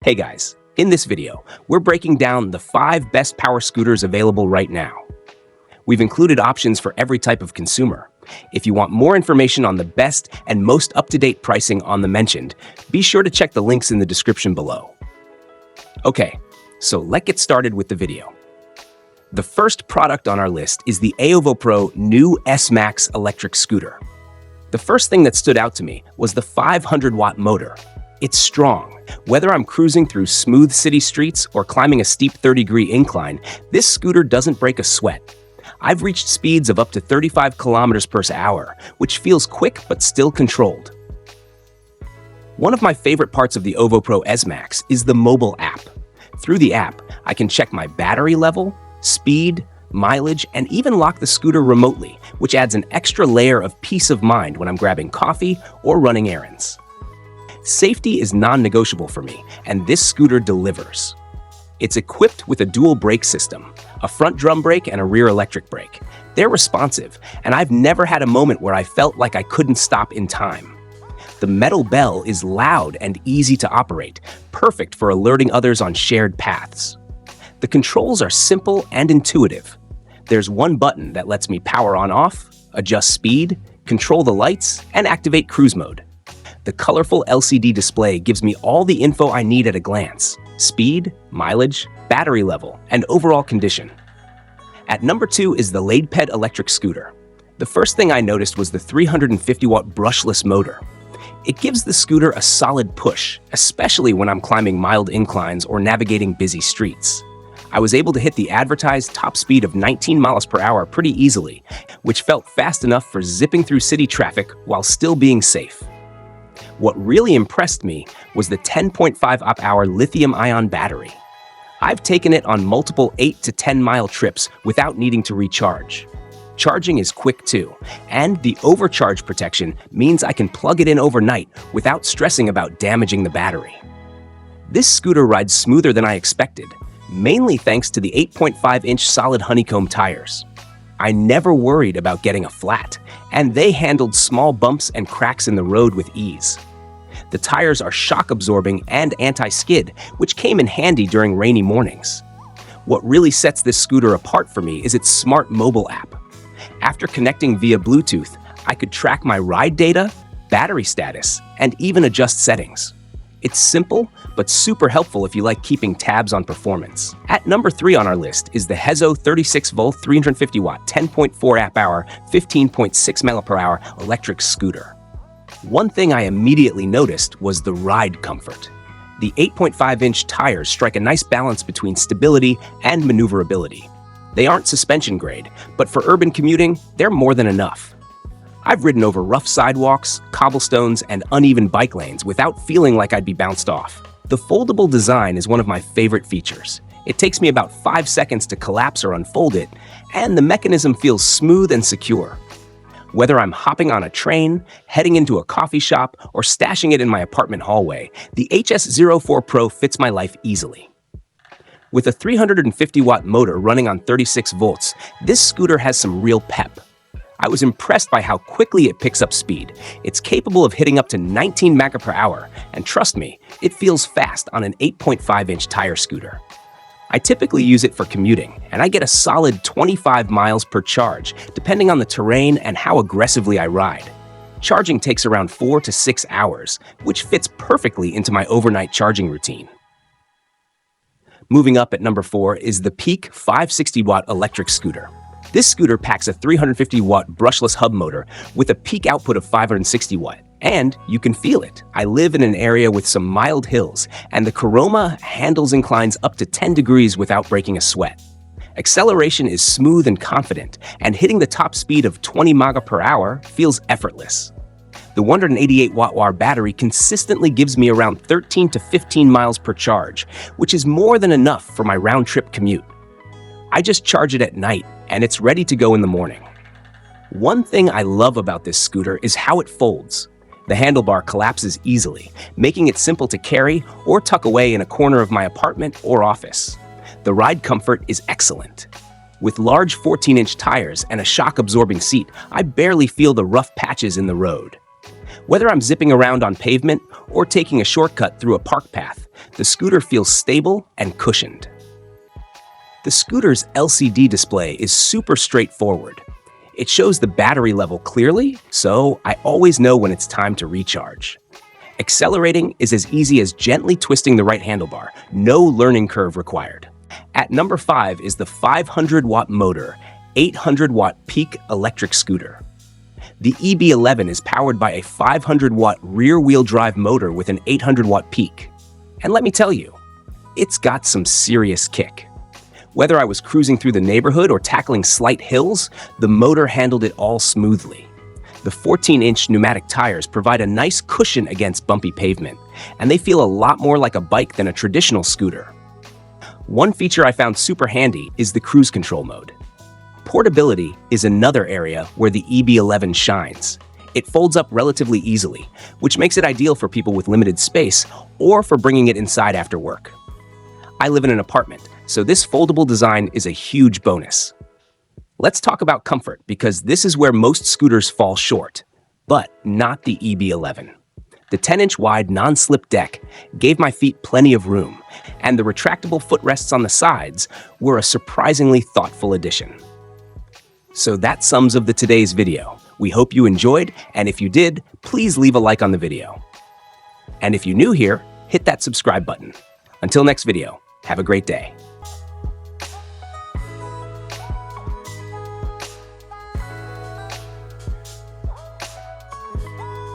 Hey guys, in this video, we're breaking down the 5 best power scooters available right now. We've included options for every type of consumer. If you want more information on the best and most up-to-date pricing on the mentioned, be sure to check the links in the description below. Okay, so let's get started with the video. The first product on our list is the AOVOPRO new ESMAX electric scooter. The first thing that stood out to me was the 500-watt motor. It's strong. Whether I'm cruising through smooth city streets or climbing a steep 30-degree incline, this scooter doesn't break a sweat. I've reached speeds of up to 35 kilometers per hour, which feels quick but still controlled. One of my favorite parts of the AOVOPRO ESMAX is the mobile app. Through the app, I can check my battery level, speed, mileage, and even lock the scooter remotely, which adds an extra layer of peace of mind when I'm grabbing coffee or running errands. Safety is non-negotiable for me, and this scooter delivers. It's equipped with a dual brake system, a front drum brake and a rear electric brake. They're responsive, and I've never had a moment where I felt like I couldn't stop in time. The metal bell is loud and easy to operate, perfect for alerting others on shared paths. The controls are simple and intuitive. There's one button that lets me power on/off, adjust speed, control the lights, and activate cruise mode. The colorful LCD display gives me all the info I need at a glance: speed, mileage, battery level, and overall condition. At number 2 is the LADPED electric scooter. The first thing I noticed was the 350-watt brushless motor. It gives the scooter a solid push, especially when I'm climbing mild inclines or navigating busy streets. I was able to hit the advertised top speed of 19 miles per hour pretty easily, which felt fast enough for zipping through city traffic while still being safe. What really impressed me was the 10.5 amp-hour lithium-ion battery. I've taken it on multiple 8 to 10-mile trips without needing to recharge. Charging is quick too, and the overcharge protection means I can plug it in overnight without stressing about damaging the battery. This scooter rides smoother than I expected, mainly thanks to the 8.5-inch solid honeycomb tires. I never worried about getting a flat, and they handled small bumps and cracks in the road with ease. The tires are shock-absorbing and anti-skid, which came in handy during rainy mornings. What really sets this scooter apart for me is its smart mobile app. After connecting via Bluetooth, I could track my ride data, battery status, and even adjust settings. It's simple, but super helpful if you like keeping tabs on performance. At number 3 on our list is the HEZZO 36-volt 350-watt 10.4 amp-hour 15.6 mile per hour electric scooter. One thing I immediately noticed was the ride comfort. The 8.5-inch tires strike a nice balance between stability and maneuverability. They aren't suspension grade, but for urban commuting, they're more than enough. I've ridden over rough sidewalks, cobblestones, and uneven bike lanes without feeling like I'd be bounced off. The foldable design is one of my favorite features. It takes me about 5 seconds to collapse or unfold it, and the mechanism feels smooth and secure. Whether I'm hopping on a train, heading into a coffee shop, or stashing it in my apartment hallway, the HEZZO fits my life easily. With a 350-watt motor running on 36 volts, this scooter has some real pep. I was impressed by how quickly it picks up speed. It's capable of hitting up to 19 miles per hour, and trust me, it feels fast on an 8.5-inch tire scooter. I typically use it for commuting, and I get a solid 25 miles per charge, depending on the terrain and how aggressively I ride. Charging takes around 4 to 6 hours, which fits perfectly into my overnight charging routine. Moving up at number 4 is the Peak 560-watt electric scooter. This scooter packs a 350-watt brushless hub motor with a peak output of 560 watt, and you can feel it. I live in an area with some mild hills, and the Coroma handles inclines up to 10 degrees without breaking a sweat. Acceleration is smooth and confident, and hitting the top speed of 20 miles per hour feels effortless. The 188-watt battery consistently gives me around 13 to 15 miles per charge, which is more than enough for my round-trip commute. I just charge it at night, and it's ready to go in the morning. One thing I love about this scooter is how it folds. The handlebar collapses easily, making it simple to carry or tuck away in a corner of my apartment or office. The ride comfort is excellent. With large 14-inch tires and a shock-absorbing seat, I barely feel the rough patches in the road. Whether I'm zipping around on pavement or taking a shortcut through a park path, The scooter feels stable and cushioned. The scooter's LCD display is super straightforward. It shows the battery level clearly, so I always know when it's time to recharge. Accelerating is as easy as gently twisting the right handlebar, no learning curve required. At number 5 is the 500-watt motor, 800-watt peak electric scooter. The EB11 is powered by a 500-watt rear-wheel drive motor with an 800-watt peak. And let me tell you, it's got some serious kick. Whether I was cruising through the neighborhood or tackling slight hills, the motor handled it all smoothly. The 14-inch pneumatic tires provide a nice cushion against bumpy pavement, and they feel a lot more like a bike than a traditional scooter. One feature I found super handy is the cruise control mode. Portability is another area where the EB11 shines. It folds up relatively easily, which makes it ideal for people with limited space or for bringing it inside after work. I live in an apartment, so this foldable design is a huge bonus. Let's talk about comfort, because this is where most scooters fall short, but not the EB11. The 10-inch wide non-slip deck gave my feet plenty of room, and the retractable footrests on the sides were a surprisingly thoughtful addition. So that sums up today's video. We hope you enjoyed, and if you did, please leave a like on the video. And if you're new here, hit that subscribe button. Until next video, have a great day.